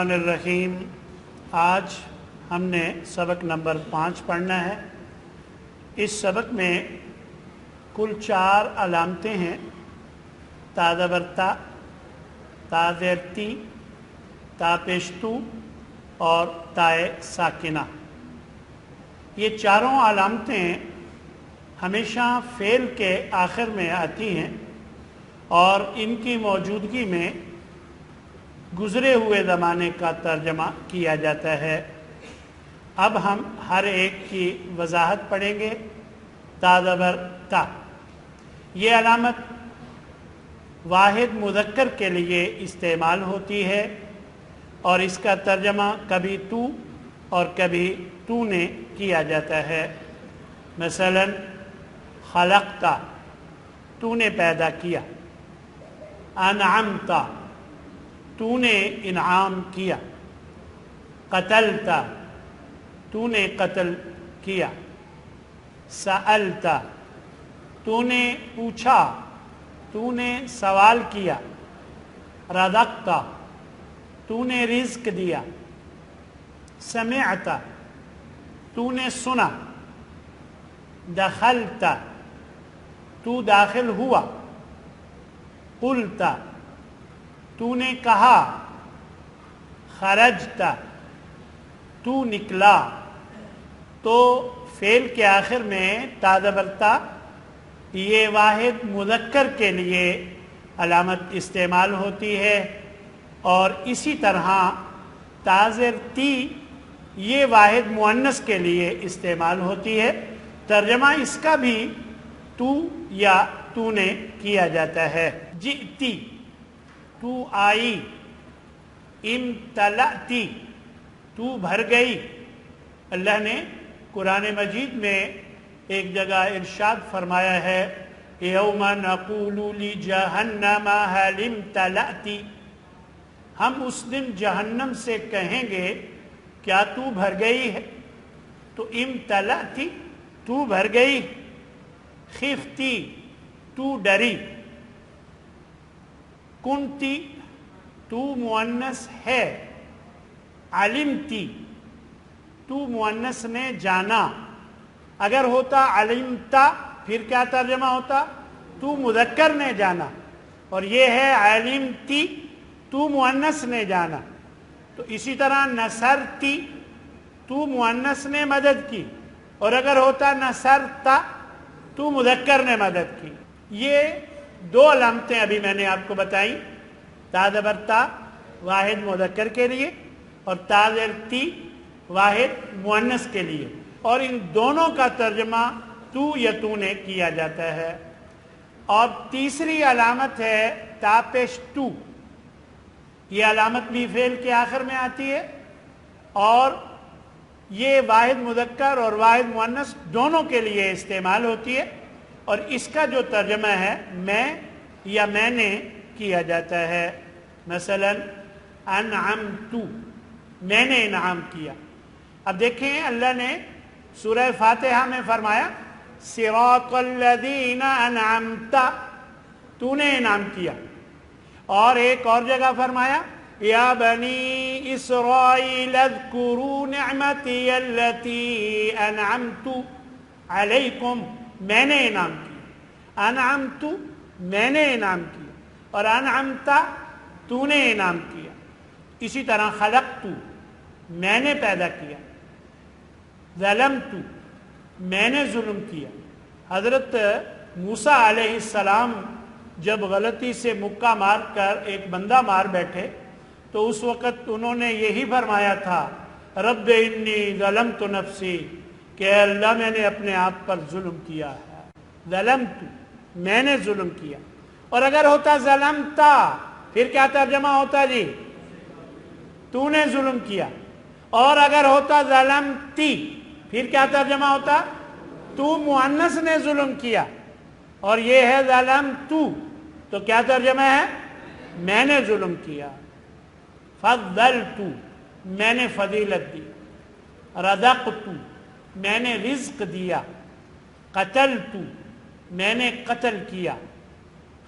الرحمن الرحیم۔ آج ہم نے سبق نمبر 5 پڑھنا ہے۔ اس سبق میں کل 4 علامتیں ہیں: تا زبر تا، تا زیر تی، تا پیش تو اور تائے ساکنہ۔ یہ چاروں علامتیں ہمیشہ فعل کے آخر میں آتی ہیں اور ان کی موجودگی میں گزرے ہوئے زمانے کا ترجمہ کیا جاتا ہے۔ اب ہم ہر ایک کی وضاحت پڑھیں گے۔ تا زبر تا، یہ علامت واحد مذکر کے لیے استعمال ہوتی ہے اور اس کا ترجمہ کبھی تو اور کبھی تو نے کیا جاتا ہے۔ مثلا خلقتا، تو نے پیدا کیا۔ انعمتا، تو نے انعام کیا۔ قتلتا، تو نے قتل کیا۔ سألتا، تو نے پوچھا، تو نے سوال کیا۔ رزقتا، تو نے رزق دیا۔ سمعتا، تو نے سنا۔ دخلتا، تو داخل ہوا۔ قلتا، تو نے کہا۔ خرجتا، تو نکلا۔ تو فعل کے آخر میں تا زبر تا، یہ واحد مذکر کے لیے علامت استعمال ہوتی ہے اور اسی طرح تا زیر تی یہ واحد مؤنث کے لیے استعمال ہوتی ہے۔ ترجمہ اس کا بھی تو یا تو نے کیا جاتا ہے۔ جئتی، تو آئی۔ امتلأتی، تو بھر گئی۔ اللہ نے قرآن مجید میں ایک جگہ ارشاد فرمایا ہے: یوم نقول لجہنم هل امتلأتی، ہم اس دن جہنم سے کہیں گے کیا تو بھر گئی ہے؟ تو امتلأتی، تو بھر گئی۔ خفتی، تو ڈری۔ کنتی، تو مؤنث ہے۔ علمتی، تو مؤنث نے جانا۔ اگر ہوتا علمتا پھر کیا ترجمہ ہوتا؟ تو مذکر نے جانا، اور یہ ہے علمتی، تو مؤنث نے جانا۔ تو اسی طرح نصرتی، تو مؤنث نے مدد کی، اور اگر ہوتا نصرتا تو مذکر نے مدد کی۔ یہ 2 علامتیں ابھی میں نے آپ کو بتائیں: تا زبر تا واحد مذکر کے لیے اور تا زیر تی واحد مؤنث کے لیے، اور ان دونوں کا ترجمہ تو یا تو نے کیا جاتا ہے۔ اور تیسری علامت ہے تا پیش تو، یہ علامت بھی فعل کے آخر میں آتی ہے اور یہ واحد مذکر اور واحد مؤنث دونوں کے لیے استعمال ہوتی ہے، اور اس کا جو ترجمہ ہے میں یا میں نے کیا جاتا ہے۔ مثلا انعمت، میں نے انعام کیا۔ اب دیکھیں اللہ نے سورہ فاتحہ میں فرمایا صراط الذین انعمت، تو نے انعام کیا، اور ایک اور جگہ فرمایا یا بنی اسرائیل اذکروا نعمتی التي انعمت علیکم، میں نے انعام کیا۔ انعمت، میں نے انعام کیا، اور انعمت، تو نے انعام کیا۔ اسی طرح خلقت، میں نے پیدا کیا۔ ظلمت، میں نے ظلم کیا۔ حضرت موسیٰ علیہ السلام جب غلطی سے مکہ مار کر ایک بندہ مار بیٹھے تو اس وقت انہوں نے یہی فرمایا تھا رب انی ظلمت نفسی، کہ اللہ میں نے اپنے آپ پر ظلم کیا ہے۔ ظلمت، میں نے ظلم کیا۔ اور اگر ہوتا ظلمتا پھر کیا ترجمہ ہوتا جی؟ تو نے ظلم کیا۔ اور اگر ہوتا ظلمتی پھر کیا ترجمہ ہوتا؟ تو مؤنث نے ظلم کیا، اور یہ ہے ظلمتو، تو کیا ترجمہ ہے؟ میں نے ظلم کیا۔ فضلتو، میں نے فضیلت دی۔ رزقتو، میں نے رزق دیا۔ قتلتو، میں نے قتل کیا۔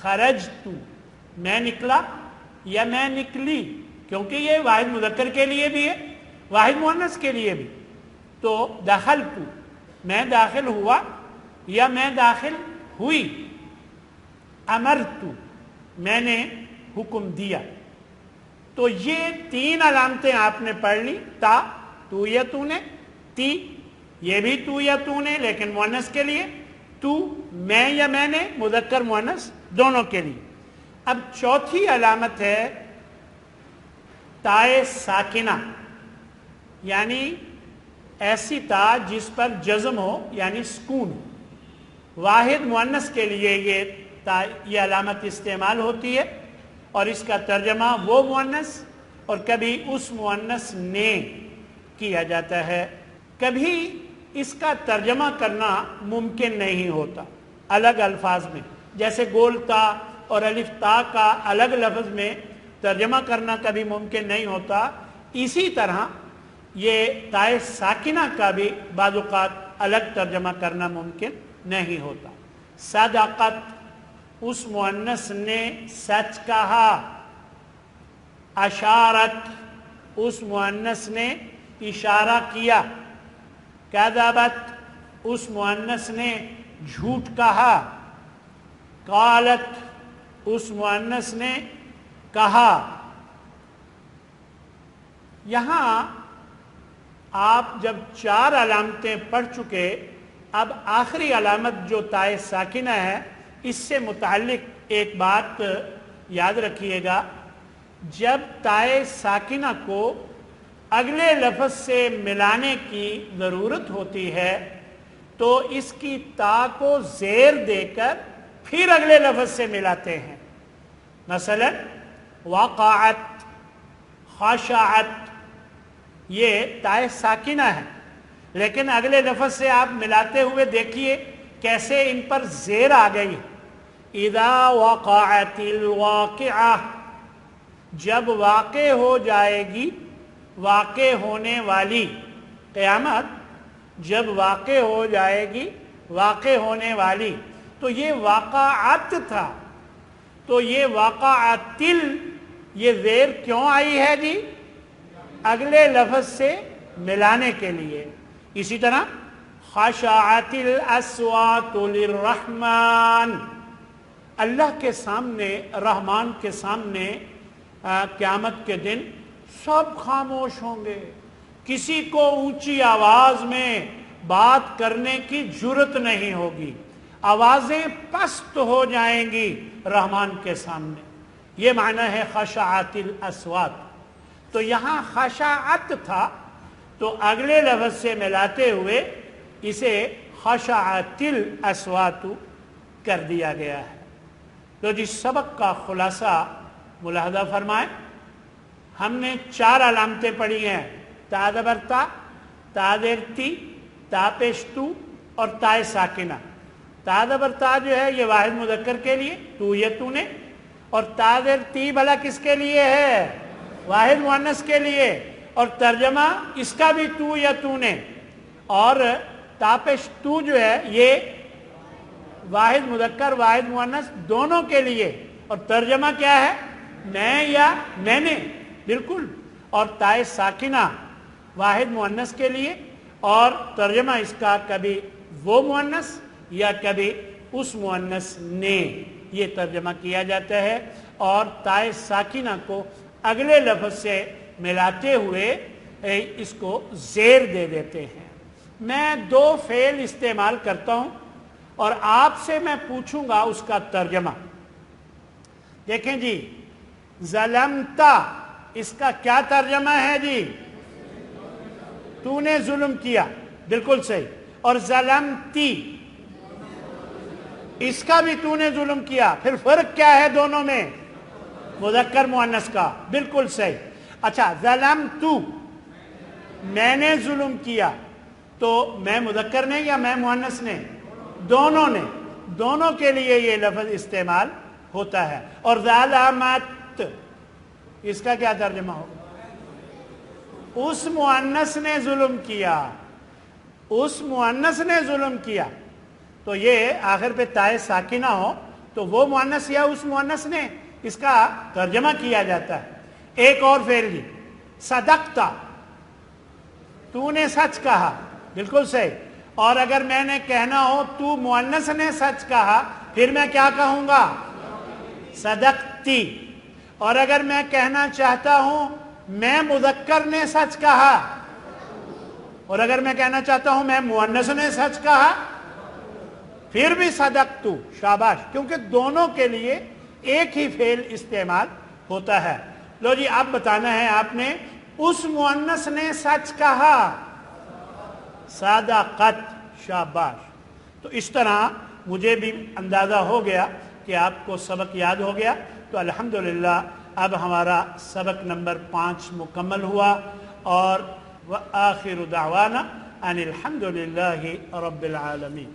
خرجتو، میں نکلا یا میں نکلی، کیونکہ یہ واحد مذکر کے لیے بھی ہے واحد مؤنث کے لیے بھی. تو دخلت میں داخل ہوا یا میں داخل ہوئی. امرت میں نے حکم دیا. تو یہ 3 علامتیں آپ نے پڑھ لی. تا تو یا تو نے. تی یہ بھی تو یا تو نے لیکن مؤنث کے لیے. تو میں یا میں نے مذکر مؤنث دونوں کے لیے. اب چوتھی علامت ہے تائے ساکنہ یعنی ایسی تا جس پر جزم ہو یعنی سکون ہو. واحد مؤنث کے لیے یہ علامت استعمال ہوتی ہے اور اس کا ترجمہ وہ مؤنث اور کبھی اس مؤنث نے کیا جاتا ہے. کبھی اس کا ترجمہ کرنا ممکن نہیں ہوتا الگ الفاظ میں, جیسے گول تا اور الف تا کا الگ لفظ میں ترجمہ کرنا کبھی ممکن نہیں ہوتا. اسی طرح یہ تائے ساکنہ کا بھی بعض اوقات الگ ترجمہ کرنا ممکن نہیں ہوتا. صدقت اس مؤنث نے سچ کہا. اشارت اس مؤنث نے اشارہ کیا. کذبت اس مؤنث نے جھوٹ کہا. قالت اس مؤنث نے کہا. یہاں آپ جب 4 علامتیں پڑھ چکے, اب آخری علامت جو تائے ساکنہ ہے اس سے متعلق ایک بات یاد رکھیے گا. جب تائے ساکنہ کو اگلے لفظ سے ملانے کی ضرورت ہوتی ہے تو اس کی تا کو زیر دے کر پھر اگلے لفظ سے ملاتے ہیں. مثلا وقعت, خاشعت یہ تائے ساکنہ ہے لیکن اگلے لفظ سے آپ ملاتے ہوئے دیکھیے کیسے ان پر زیر آ گئی. اذا وقعت الواقعہ جب واقع ہو جائے گی, واقع ہونے والی. قیامت جب واقع ہو جائے گی, واقع ہونے والی. تو یہ واقعات تھا, تو یہ واقعاتل یہ زیر کیوں آئی ہے جی؟ اگلے لفظ سے ملانے کے لیے. اسی طرح خشعت الاصوات للرحمن اللہ کے سامنے, رحمان کے سامنے قیامت کے دن سب خاموش ہوں گے. کسی کو اونچی آواز میں بات کرنے کی جرت نہیں ہوگی, آوازیں پست ہو جائیں گی رحمان کے سامنے. یہ معنی ہے خشعت الاصوات. تو یہاں خشعت تھا تو اگلے لفظ سے ملاتے ہوئے اسے خشعت الاصوات کر دیا گیا ہے. تو جس سبق کا خلاصہ ملاحظہ فرمائیں, ہم نے 4 علامتیں پڑھی ہیں. تا زبر تا, تا زیر تی, تا پیش تو اور تائے ساکنہ. تا زبر تا جو ہے یہ واحد مذکر کے لیے تو یا تو نے, اور تا زیر تی بھلا کس کے لیے ہے؟ واحد مؤنث کے لیے, اور ترجمہ اس کا بھی تو یا تو نے. اور تا پیش تو جو ہے یہ واحد مذکر واحد مؤنث دونوں کے لیے, اور ترجمہ کیا ہے؟ میں یا میں نے. بالکل. اور تائے ساکنہ واحد مؤنث کے لیے اور ترجمہ اس کا کبھی وہ مؤنث یا کبھی اس مؤنث نے یہ ترجمہ کیا جاتا ہے. اور تائے ساکنہ کو اگلے لفظ سے ملاتے ہوئے اس کو زیر دے دیتے ہیں. میں 2 فعل استعمال کرتا ہوں اور آپ سے میں پوچھوں گا اس کا ترجمہ. دیکھیں جی, ظلمتا اس کا کیا ترجمہ ہے جی؟ تو نے ظلم کیا. بالکل صحیح. اور ظلمتی اس کا بھی تو نے ظلم کیا. پھر فرق کیا ہے دونوں میں؟ مذکر مؤنث کا. بالکل صحیح. اچھا, ظلمتو میں نے ظلم کیا, تو میں مذکر نے یا میں مؤنث نے؟ دونوں نے. دونوں کے لیے یہ لفظ استعمال ہوتا ہے. اور ظلمت اس کا کیا ترجمہ ہوگا؟ اس مؤنث نے ظلم کیا. اس مؤنث نے ظلم کیا. تو یہ آخر پہ تائے ساکنہ ہو تو وہ مؤنث یا اس مؤنث نے اس کا ترجمہ کیا جاتا ہے. ایک اور فعل جی صدقتا تُونے سچ کہا بالکل صحیح اور اگر میں نے کہنا ہو تو مؤنث نے سچ کہا پھر میں کیا کہوں گا صدقتی اور اگر میں کہنا چاہتا ہوں میں مذکر نے سچ کہا اور اگر میں کہنا چاہتا ہوں میں مؤنث نے سچ کہا پھر بھی صدقتو شاباش کیونکہ دونوں کے لیے ایک ہی فعل استعمال ہوتا ہے لو جی اب بتانا ہے آپ نے اس مؤنث نے سچ کہا صدقت شاباش تو اس طرح مجھے بھی اندازہ ہو گیا کہ آپ کو سبق یاد ہو گیا تو الحمدللہ اب ہمارا سبق نمبر 5 مکمل ہوا اور وآخر دعوانا ان الحمدللہ رب العالمین